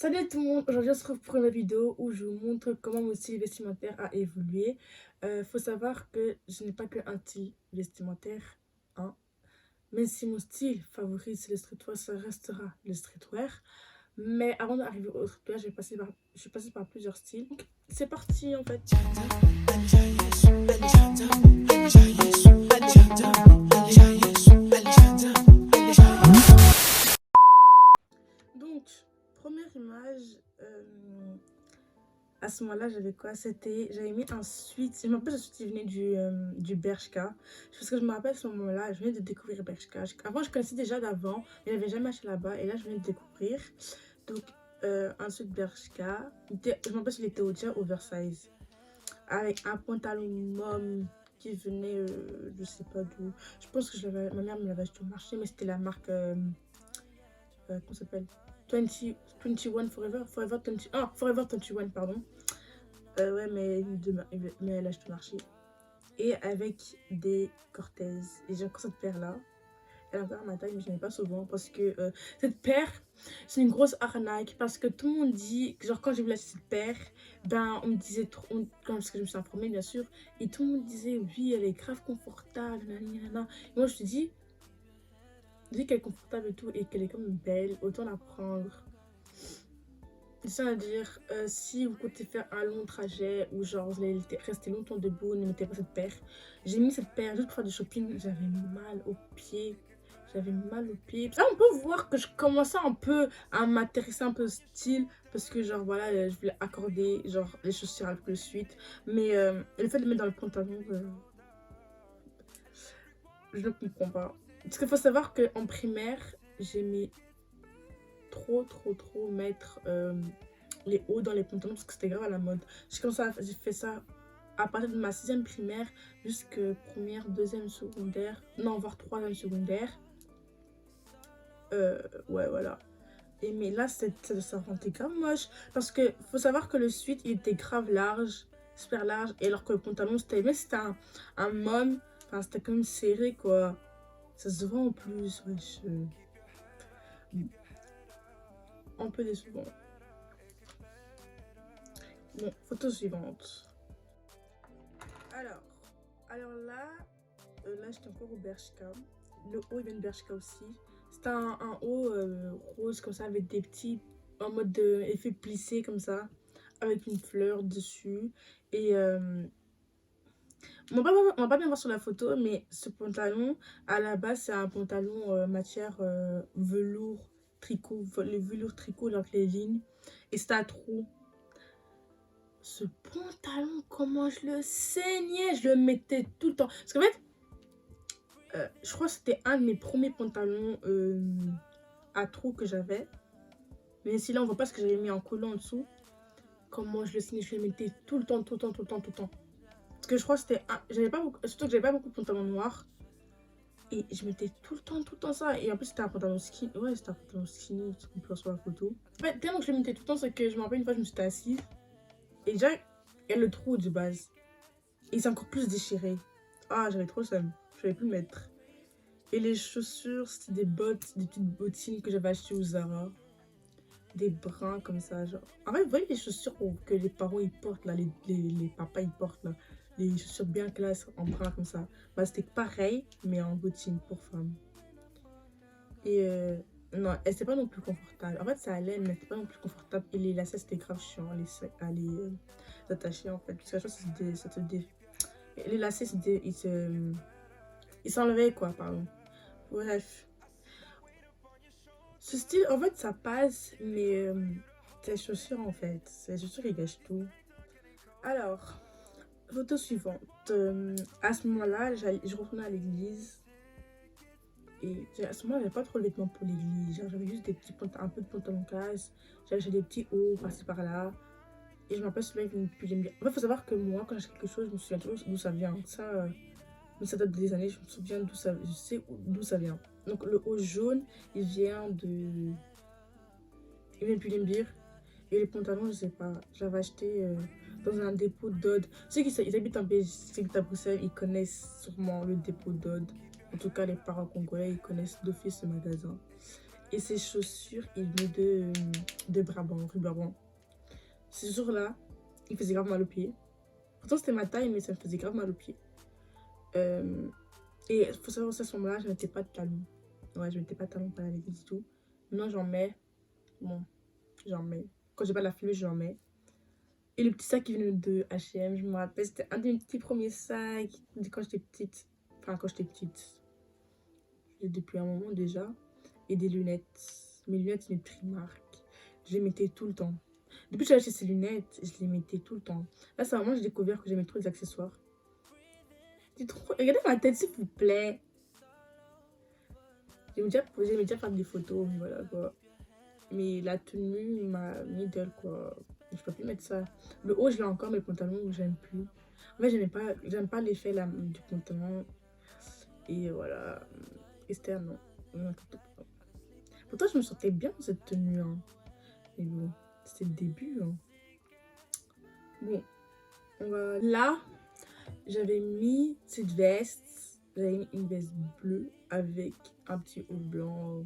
Salut tout le monde, aujourd'hui on se retrouve pour une vidéo où je vous montre comment mon style vestimentaire a évolué. Faut savoir que je n'ai pas qu'un style vestimentaire, hein. Même si mon style favori c'est le streetwear, ça restera le streetwear. Mais avant d'arriver au streetwear, je suis passée par plusieurs styles. Donc, c'est parti en fait. Donc, première image, à ce moment-là, j'avais quoi? J'avais mis un sweat. Je me rappelle, ce sweat venait du Bershka. Parce que je me rappelle, à ce moment-là, je venais de découvrir Bershka. Avant, je connaissais déjà d'avant, mais je n'avais jamais acheté là-bas. Et là, je venais de découvrir. Donc, un sweat Bershka. Je me rappelle, il était déjà oversize. Avec un pantalon mom qui venait, je sais pas d'où. Je pense que ma mère me l'avait acheté au marché, mais c'était la marque, comment ça s'appelle? 20, 21 Forever, Forever 20, ah, Forever 21, pardon. Ouais, mais elle achète au marché. Et avec des Cortez. Et j'ai encore cette paire-là. Elle est encore à ma taille, mais je n'en ai pas souvent. Parce que cette paire, c'est une grosse arnaque. Parce que tout le monde dit, genre quand j'ai vu cette paire, ben on me disait trop, parce que je me suis informée bien sûr. Et tout le monde disait, oui, elle est grave confortable. Nanana. Et moi je me suis dit, vu qu'elle est confortable et tout, et qu'elle est comme belle, autant la prendre. C'est-à-dire, si vous comptez faire un long trajet ou genre vous allez rester longtemps debout, ne mettez pas cette paire. J'ai mis cette paire juste pour faire du shopping, j'avais mal aux pieds. J'avais mal aux pieds. Là, on peut voir que je commençais un peu à m'intéresser un peu au style. Parce que genre voilà, je voulais accorder genre les chaussures avec le suite. Mais le fait de mettre dans le pantalon, je ne comprends pas. Parce qu'il faut savoir qu'en primaire, j'aimais trop mettre les hauts dans les pantalons parce que c'était grave à la mode. J'ai fait ça à partir de ma 6e primaire jusqu'à première, deuxième secondaire, non, voire troisième secondaire. Ouais, voilà. Et mais là, ça rendait grave moche parce que faut savoir que le sweat il était grave large, super large, et alors que le pantalon c'était un mom, enfin c'était comme serré quoi. Ça se voit en plus, wesh. Un peu décevant. Bon, photo suivante. Alors, là j'étais encore au Bershka. Le haut il vient de Bershka aussi. C'était un haut rose comme ça avec des petits en mode effet plissé comme ça, avec une fleur dessus. Et on va pas bien voir sur la photo, mais ce pantalon à la base c'est un pantalon matière velours tricot, le velours tricot avec les lignes. Et c'était à trous. Ce pantalon, comment je le saignais, je le mettais tout le temps. Parce qu'en fait, je crois que c'était un de mes premiers pantalons à trous que j'avais. Mais si là, on voit pas ce que j'avais mis en collant en dessous. Comment je le saignais, je le mettais tout le temps. Parce que je crois que c'était j'avais pas beaucoup, surtout que j'avais pas beaucoup de pantalons noirs. Et je mettais tout le temps ça. Et en plus, c'était un pantalon skinny. Ouais, c'était un pantalon skinny, ce qu'on peut voir sur la photo. En fait, tellement que je le mettais tout le temps, c'est que je me rappelle une fois, je me suis assise. Et déjà, il y a le trou de base. Et c'est encore plus déchiré. Ah, j'avais trop le seum. Je savais plus le mettre. Et les chaussures, c'était des bottes, des petites bottines que j'avais achetées au Zara. Des brins comme ça, genre. En fait, vous voyez les chaussures que les parents ils portent là, les papas ils portent là. Les chaussures bien classe en brun comme ça. Bah, c'était pareil, mais en bottines pour femmes. Et non, et c'est pas non plus confortable. En fait, ça allait, mais c'était pas non plus confortable. Et les lacets, c'était grave chiant à les attacher en fait. Parce que la chose, ça te dé... Les lacets, ils s'enlevaient quoi, pardon. Bref. Ce style, en fait, ça passe, mais c'est les chaussures en fait. C'est les chaussures qui gâchent tout. Alors, photo suivante. À ce moment-là, je retournais à l'église. Et à ce moment-là, j'avais pas trop de vêtements pour l'église. J'avais juste un peu de pantalon casse. J'avais des petits hauts par-ci par-là. Et je m'appelle celui qui puis j'aime bien. En fait, il faut savoir que moi, quand j'achète quelque chose, je me souviens toujours d'où ça vient. Mais ça date des années, je me souviens d'où ça, je sais d'où ça vient. Donc le haut jaune, il vient de depuis Limbir. Et les pantalons, je sais pas, j'avais acheté dans un dépôt d'Aude. Ceux qui habitent en Belgique, ceux qui habitent à Bruxelles, ils connaissent sûrement le dépôt d'Aude. En tout cas, les parents congolais, ils connaissent d'office ce magasin. Et ses chaussures, il venaient de Brabant, rue Brabant. Ce jour-là, il faisait grave mal aux pieds. Pourtant, c'était ma taille, mais ça me faisait grave mal aux pieds. Et il faut savoir, à ce moment-là, je ne mettais pas de talons. Ouais, je ne mettais pas de talons pour aller à l'église du tout. Maintenant, j'en mets. Bon, j'en mets. Quand j'ai pas la flemme, j'en mets. Et le petit sac qui venait de H&M, je me rappelle, c'était un de mes petits premiers sacs de quand j'étais petite. Enfin, quand j'étais petite. Depuis un moment déjà. Et des lunettes. Mes lunettes, une Primark. Je les mettais tout le temps. Depuis que j'ai acheté ces lunettes, je les mettais tout le temps. Là, c'est vraiment, j'ai découvert que j'aimais trop les accessoires. Trop... Regardez ma tête, s'il vous plaît. J'aimais déjà faire des photos, mais voilà quoi. Mais la tenue m'a mis d'elle quoi. Je peux plus mettre ça. Le haut, je l'ai encore, mais le pantalon, j'aime plus. En fait, j'aime pas l'effet du pantalon. Et voilà. Esther, non. Pourtant, je me sentais bien dans cette tenue. Hein. Mais bon, c'était le début. Hein. Bon, là, j'avais mis cette veste. J'avais mis une veste bleue avec un petit haut blanc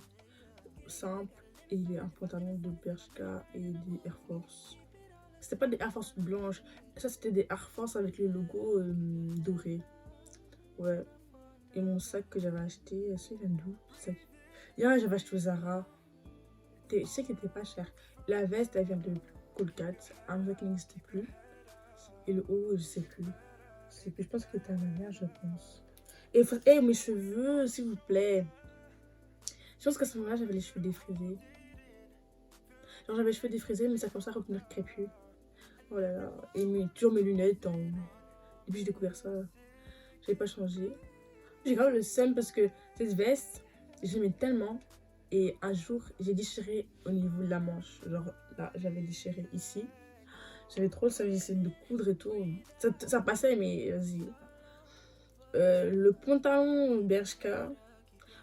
simple. Et un pantalon de Bershka et des Air Force. C'était pas des Air Force blanches. Ça, c'était des Air Force avec le logo doré. Ouais. Et mon sac que j'avais acheté, ça vient d'où? Hier, j'avais acheté au Zara. Je sais qu'il était pas cher. La veste, elle vient de Colgate. Un truc qui n'existait plus. Et le haut, je sais plus. Je pense que c'était un manière, je pense. Et mes cheveux, s'il vous plaît. Je pense qu'à ce moment-là, j'avais les cheveux défrisés. Genre, j'avais les cheveux défrisés, mais ça commençait à revenir crépus. Oh là là. Et toujours mes lunettes. Depuis que j'ai découvert ça, j'avais pas changé. J'ai grave le seum parce que cette veste, j'aimais tellement. Et un jour, j'ai déchiré au niveau de la manche. Genre, là, j'avais déchiré ici. J'avais trop le seum, j'essayais de coudre et tout. Ça passait, mais vas-y. Le pantalon Bershka.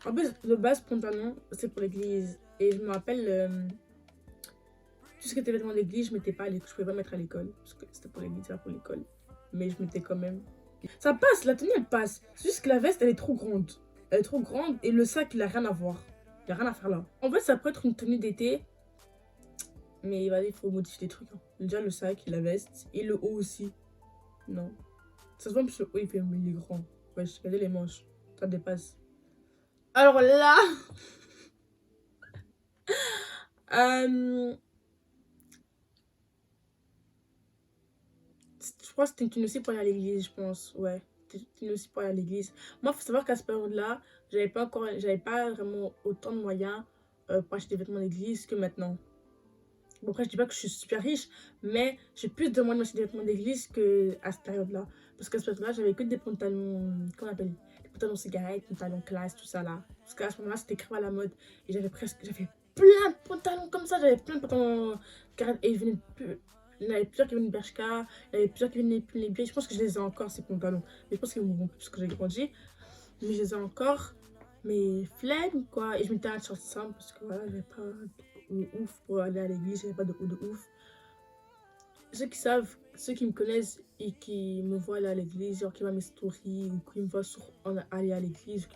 En plus, le bas pantalon, c'est pour l'église. Et je me rappelle, tout ce qui était vêtements d'église, je mettais pas à l'école. Je pouvais pas mettre à l'école. Parce que c'était pour l'église, c'est pas pour l'école. Mais je mettais quand même. Ça passe, la tenue elle passe. C'est juste que la veste elle est trop grande. Elle est trop grande et le sac il a rien à voir. Il y a rien à faire là. En fait, ça peut être une tenue d'été. Mais voilà, il faut modifier des trucs. Hein. Déjà le sac, la veste et le haut aussi. Non. Ça se voit plus le haut, il est grand. Ouais, regardez les manches. Ça dépasse. Alors là. Je crois que c'était une tenue aussi pour aller à l'église, je pense. Ouais. C'était une tenue aussi pour aller à l'église. Moi, il faut savoir qu'à cette période-là, j'avais pas vraiment autant de moyens pour acheter des vêtements d'église que maintenant. Bon, après, je dis pas que je suis super riche, mais j'ai plus de moyens d'acheter des vêtements d'église qu'à cette période-là. Parce qu'à cette période-là, j'avais que des pantalons, comment on appelle, des pantalons cigarettes, pantalons classe, tout ça là. Parce qu'à ce moment-là, c'était grave à la mode. Et j'avais plein de pantalons comme ça. J'avais plein de pantalons et il y en avait plusieurs qui venaient de Bershka, il y avait plusieurs qui venaient de les biais. Je pense que je les ai encore, ces pantalons. Mais je pense qu'ils vont plus parce que j'ai grandi. Mais je les ai encore. Mais flemme, quoi. Et je m'étais un short simple parce que voilà, j'avais pas de ouf pour aller à l'église, j'avais pas de ouf. Ceux qui savent, ceux qui me connaissent et qui me voient aller à l'église, genre qui voient mes stories, ou qui me voient aller à l'église,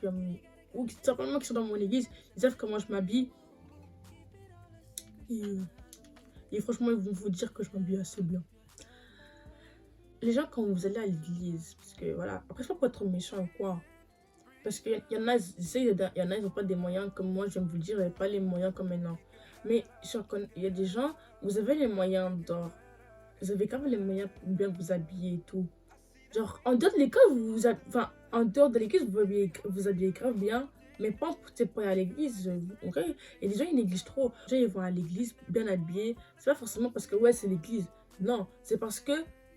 ou simplement qui sont dans mon église, ils savent comment je m'habille. Et franchement, ils vont vous dire que je m'habille assez bien. Les gens, quand vous allez à l'église, parce que voilà, après, c'est pas pour être méchant ou quoi. Parce qu'il y en a, ils n'ont pas des moyens comme moi, je viens de vous dire, ils n'ont pas les moyens comme maintenant. Mais il y a des gens, vous avez les moyens d'or. Vous avez quand même les moyens pour bien vous habiller et tout. Genre, en dehors de l'école, en dehors de l'église, vous habillez grave bien. Mais pas pour aller à l'église. Ok. Et les gens, ils négligent trop. Les gens, ils vont à l'église bien habillés. C'est pas forcément parce que, ouais, c'est l'église. Non, c'est parce que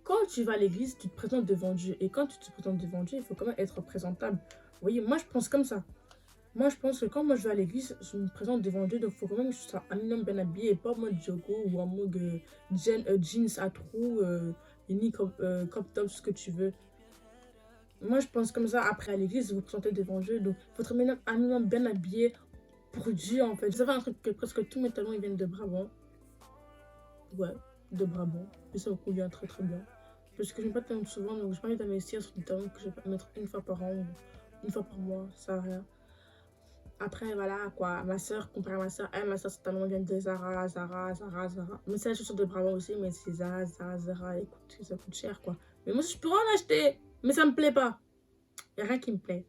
quand tu vas à l'église, tu te présentes devant Dieu. Et quand tu te présentes devant Dieu, il faut quand même être présentable. Vous voyez, moi, je pense comme ça. Moi, je pense que quand moi je vais à l'église, je me présente devant Dieu, donc il faut quand même que je sois un minimum bien habillé et pas en mode jogo ou en mode jeans à trous, mini crop top, ce que tu veux. Moi, je pense comme ça. Après, à l'église, vous vous présentez devant Dieu, donc il faut être un minimum bien habillé pour Dieu, en fait. Vous savez un truc que presque tous mes talons, ils viennent de Brabant. Ouais, de Brabant. Et ça me convient très très bien. Parce que je n'ai pas de talons souvent, donc j'ai pas envie d'investir sur des talons que je vais mettre une fois par an ou une fois par mois, ça sert à rien. Après, voilà, quoi. Ma soeur, comparé à ma soeur, elle, ma soeur, c'est tellement bien de Zara. Mais c'est la chaussure de Bravo aussi, mais c'est Zara. Écoute, ça coûte cher, quoi. Mais moi, je pourrais en acheter. Mais ça me plaît pas. Y a rien qui me plaît.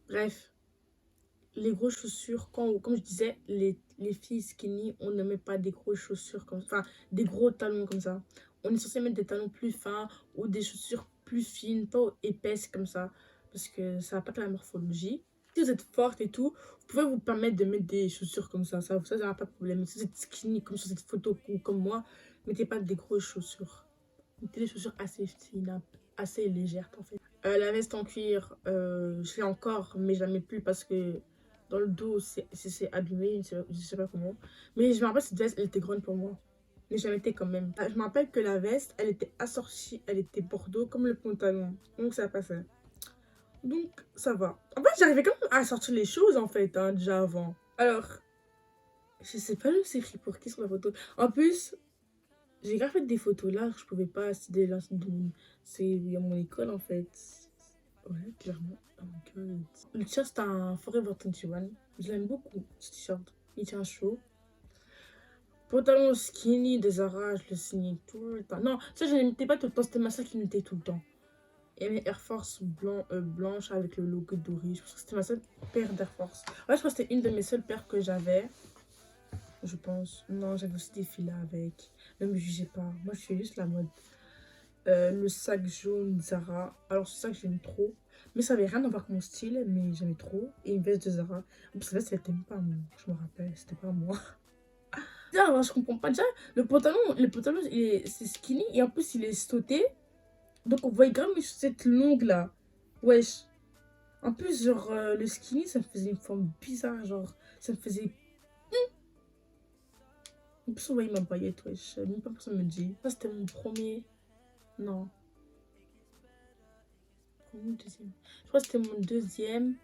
Bref, les grosses chaussures, comme je disais, les filles skinny, on ne met pas des grosses chaussures comme ça. Enfin, des gros talons comme ça. On est censé mettre des talons plus fins ou des chaussures plus fines, pas épaisses comme ça. Parce que ça n'a pas la morphologie. Si vous êtes forte et tout, vous pouvez vous permettre de mettre des chaussures comme ça. Ça n'a pas de problème. Mais si vous êtes skinny comme sur cette photo ou comme moi, mettez pas des grosses chaussures. Mettez des chaussures assez fines, assez légères en fait. La veste en cuir, je l'ai encore, mais je la mets plus parce que dans le dos, c'est abîmé, je sais pas comment. Mais je me rappelle, cette veste, elle était grande pour moi. Mais je la mettais quand même. Je me rappelle que la veste, elle était assortie, elle était bordeaux comme le pantalon. Donc ça passait. Donc ça va. En fait, j'arrivais quand même à sortir les choses en fait, hein, déjà avant. Alors, je sais pas, je écrit pour qui sur la photo. En plus, j'ai grave fait des photos là, je pouvais pas accéder là. C'est à mon école en fait. Ouais, clairement. Oh my god. Le t-shirt, c'est un Forever 21. Je l'aime beaucoup, ce t-shirt. Il tient chaud. Pantalon skinny de Zara, je le signais tout le temps. Non, ça, je ne le mettais pas tout le temps. C'était ma soeur qui le mettait tout le temps. Et mes Air Force blanches avec le logo doré. Je pense que c'était ma seule paire d'Air Force. Ouais, je crois que c'était une de mes seules paires que j'avais. Je pense. Non, j'avais aussi des filles avec. Ne me jugez pas. Moi, je fais juste la mode. Le sac jaune Zara. Alors, ce sac, j'aime trop. Mais ça avait rien à voir avec mon style, mais j'aimais trop. Et une veste de Zara. Parce que là, c'était même pas moi. Je me rappelle, c'était pas moi. Déjà, je comprends pas. Déjà, le pantalon c'est skinny et en plus, il est sauté. Donc, on voit grave mes chaussettes longues là. Wesh. En plus, genre, le skinny, ça me faisait une forme bizarre. Genre, ça me faisait. En plus, on voyait ma paillette, wesh. Même pas personne me dit. Ça, c'était mon premier. Non. Premier, deuxième. Je crois que c'était mon deuxième.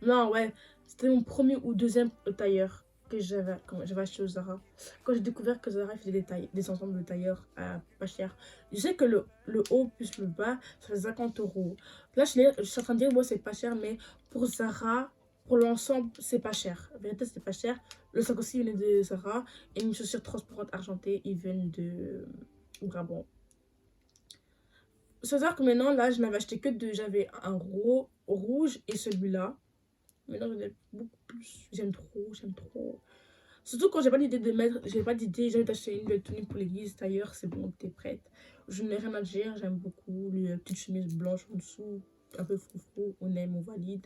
Non, ouais. C'était mon premier ou deuxième tailleur que j'avais acheté au Zara. Quand j'ai découvert que Zara faisait des ensembles de tailleurs pas cher. Je sais que le haut plus le bas, ça fait 50 euros. Là, je suis en train de dire, moi, c'est pas cher, mais pour Zara, pour l'ensemble, c'est pas cher. En vérité, c'est pas cher. Le sac aussi, il venait de Zara. Et mes chaussures transparentes argentées, ils viennent de Brabant. C'est dire que maintenant, là, je n'avais acheté que deux. J'avais un rouge et celui-là. Maintenant, j'en ai beaucoup plus. J'aime trop, j'aime trop. Surtout quand j'ai pas d'idée de mettre, j'ai pas d'idée, j'ai envie d'acheter une nouvelle tenue pour l'église. D'ailleurs, c'est bon, t'es prête. Je n'ai rien à dire, j'aime beaucoup. Les petites chemises blanches en dessous, un peu froufrou, on aime, on valide.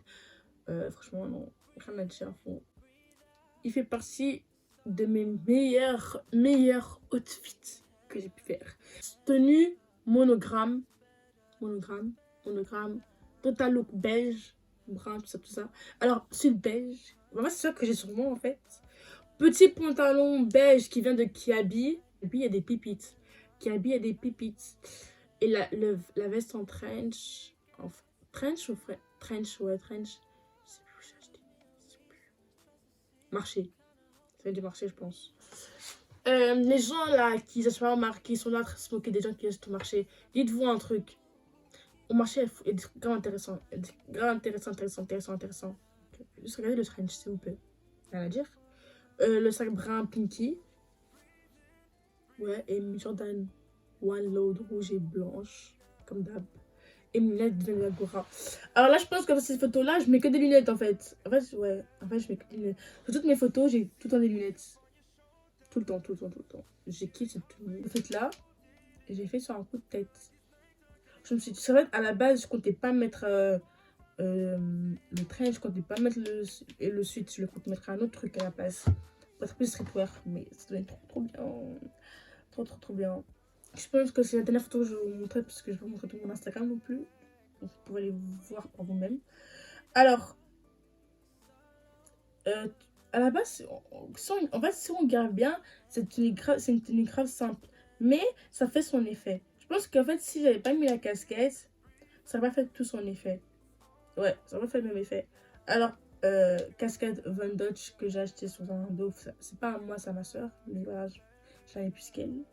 Franchement, non, rien à dire. Bon. Il fait partie de mes meilleurs outfits que j'ai pu faire. Tenue monogramme, total look beige, brun, tout ça, tout ça. Alors, c'est beige. Vraiment, c'est ça que j'ai sur moi en fait. Petit pantalon beige qui vient de Kiabi. Et puis, il y a des pépites. Kiabi, il y a des pépites. Et la veste en trench. Trench ou trench, ouais, trench. Je sais plus où j'ai acheté. Je sais plus. Marché. Ça vient du marché, je pense. Les gens là qui achètent pas au marché, qui sont là à se moquer des gens qui achètent au marché, dites-vous un truc. Au marché, il y a des trucs grave intéressants. Grave intéressant. Juste regardez le trench, s'il vous plaît. Rien à dire. Le sac brun Pinky. Ouais, et une Jordan One Load rouge et blanche, comme d'hab. Et mes lunettes de l'Agora. Alors là, je pense que dans cette photo-là, je mets que des lunettes en fait. En fait, ouais, en fait, je mets que des lunettes. Sur toutes mes photos, j'ai tout le temps des lunettes. Tout le temps. J'ai kiffé cette tenue. Cette là, j'ai fait sur un coup de tête. Je me suis dit, c'est vrai, à la base, je comptais pas mettre le train, je comptais pas mettre le suite, je le comptais mettre un autre truc à la place. Pour être plus streetwear, mais ça devait être trop bien. Trop bien. Je pense que c'est la dernière photo que je vais vous montrer parce que je vais vous montrer tout mon Instagram non plus. Vous pouvez aller voir par vous-même. Alors, à la base, en fait, si on regarde bien, c'est une tenue grave simple. Mais ça fait son effet. Je pense qu'en fait, si j'avais pas mis la casquette, ça n'aurait pas fait tout son effet. Ouais, ça aurait fait le même effet. Alors, casquette Van Dutch que j'ai acheté sur un dos, c'est pas à moi, c'est à ma soeur. Mais voilà, je l'avais plus qu'elle.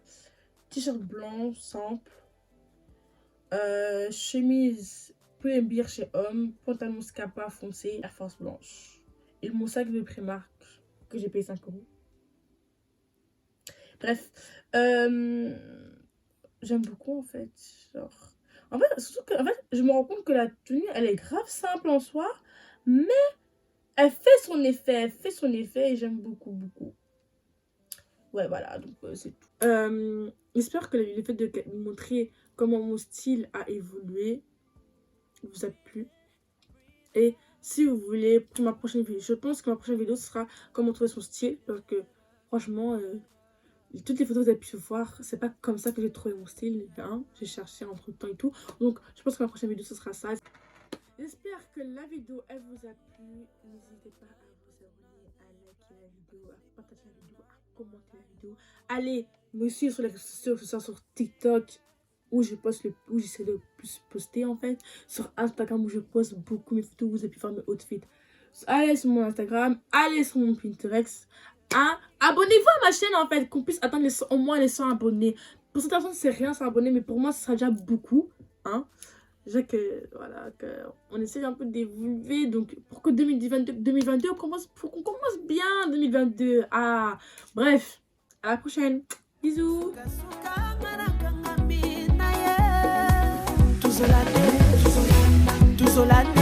T-shirt blanc, simple. Chemise Pull&Bear chez homme. Pantalon Scapa foncé. Air Force blanche. et mon sac de Primark que j'ai payé 5 euros. Bref, j'aime beaucoup en fait. Genre, en fait, surtout que je me rends compte que la tenue elle est grave simple en soi, mais elle fait son effet, et j'aime beaucoup, beaucoup. Ouais, voilà, donc c'est tout. J'espère que le fait de montrer comment mon style a évolué vous a plu. Et si vous voulez, pour ma prochaine vidéo, je pense que ma prochaine vidéo sera comment trouver son style. Parce que franchement, toutes les photos que vous avez pu voir, c'est pas comme ça que j'ai trouvé mon style. Hein. J'ai cherché entre temps et tout. Donc je pense que ma prochaine vidéo, ce sera ça. J'espère que la vidéo, elle vous a plu. N'hésitez pas à vous abonner, à liker la vidéo, à partager la vidéo, à commenter la vidéo. Allez me suivre sur les réseaux sociaux, que ce soit sur TikTok, où j'essaie de plus poster en fait. Sur Instagram, où je poste beaucoup mes photos, vous avez pu voir mes outfits. Allez sur mon Instagram, allez sur mon Pinterest. Hein? Abonnez-vous à ma chaîne en fait, qu'on puisse atteindre au moins les 100 abonnés. Pour certaines personnes, c'est rien 100 abonnés, mais pour moi, ce sera déjà beaucoup. Hein? Déjà que, voilà, on essaie un peu d'évoluer, donc pour que 2022 pour qu'on commence bien 2022. Ah, bref, à la prochaine. Bisous. Tuzolate.